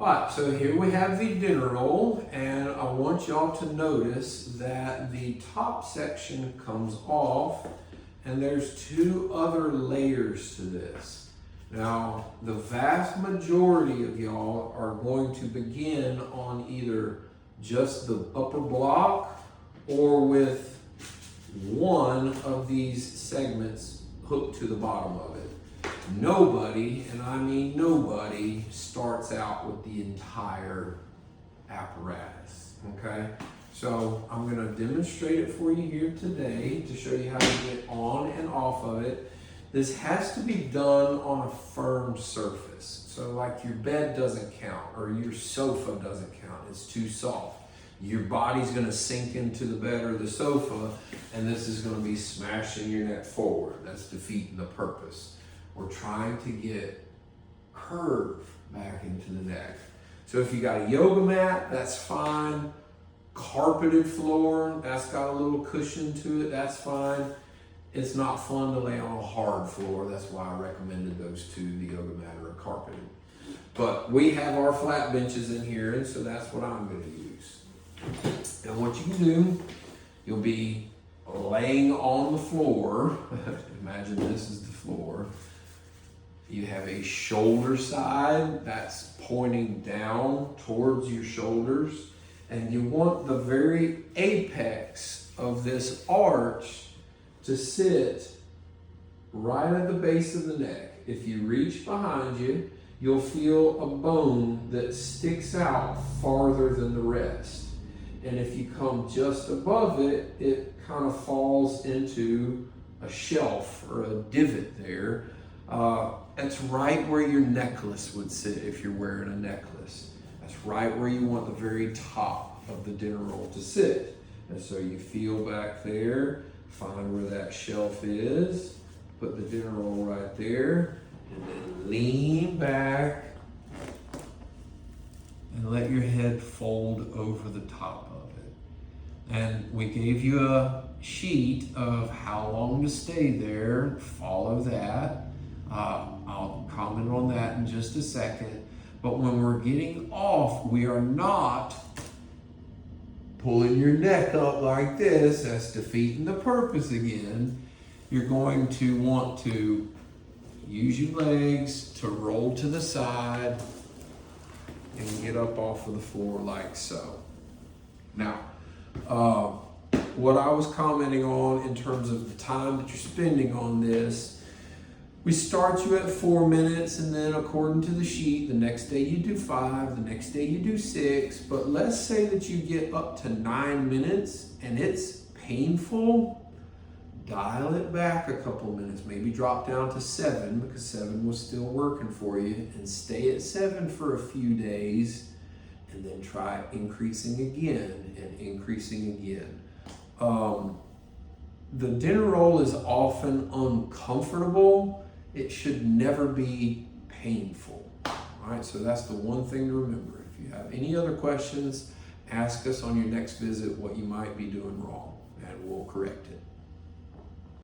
Alright, so here we have the dinner roll, and I want y'all to notice that the top section comes off, and there's two other layers to this. Now, the vast majority of y'all are going to begin on either just the upper block or with one of these segments hooked to the bottom of it. Nobody, and I mean nobody, starts out with the entire apparatus, okay? So I'm gonna demonstrate it for you here today to show you how to get on and off of it. This has to be done on a firm surface. So like your bed doesn't count, or your sofa doesn't count, it's too soft. Your body's gonna sink into the bed or the sofa, and this is gonna be smashing your neck forward. That's defeating the purpose. We're trying to get curve back into the neck. So if you got a yoga mat, that's fine. Carpeted floor, that's got a little cushion to it, that's fine. It's not fun to lay on a hard floor. That's why I recommended those two, the yoga mat or a carpeted. But we have our flat benches in here, and so that's what I'm gonna use. And what you can do, you'll be laying on the floor. Imagine this is the floor. You have a shoulder side that's pointing down towards your shoulders, and you want the very apex of this arch to sit right at the base of the neck. If you reach behind you, you'll feel a bone that sticks out farther than the rest. And if you come just above it, it kind of falls into a shelf or a divot there. That's right where your necklace would sit if you're wearing a necklace. That's right where you want the very top of the dinner roll to sit. And so you feel back there, find where that shelf is, put the dinner roll right there, and then lean back and let your head fold over the top of it. And we gave you a sheet of how long to stay there. Follow that. I'll comment on that in just a second. But when we're getting off, we are not pulling your neck up like this. That's defeating the purpose again. You're going to want to use your legs to roll to the side and get up off of the floor like so. Now, what I was commenting on in terms of the time that you're spending on this, we start you at 4 minutes, and then according to the sheet, the next day you do 5, the next day you do 6, but let's say that you get up to 9 minutes and it's painful, dial it back a couple minutes, maybe drop down to 7 because 7 was still working for you, and stay at 7 for a few days, and then try increasing again and increasing again. The dinner roll is often uncomfortable. It should never be painful. All right, so that's the one thing to remember. If you have any other questions, ask us on your next visit what you might be doing wrong, and we'll correct it.